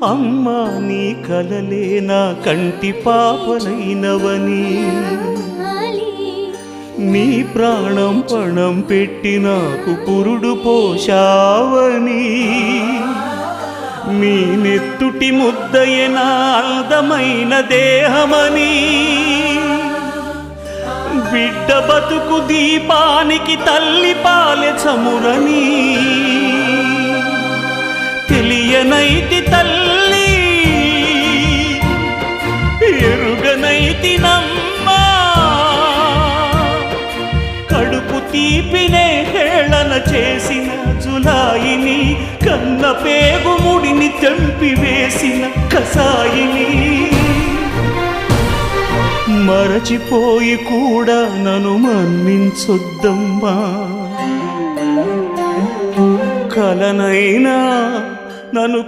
అమ్మా నీ కలలే నా కంటి పాపనైనవని, నీ ప్రాణం పణం పెట్టి నాకు పురుడు పోషావని, నీ నెత్తుటి ముద్దయే నా అందమైన దేహమని, బిడ్డ బతుకు దీపానికి తల్లి పాలె చమురని తెలియనైతి తల్లి, ఎరుగనైతి నమ్మా, కడుపు తీపినే హేళన చేసిన జులాయిని, కన్న పేగు ముడిని తెంపి వేసిన కసాయిని, మరచిపోయి కూడా నన్ను మన్నించొద్దమ్మా, కలనైనా నన్ను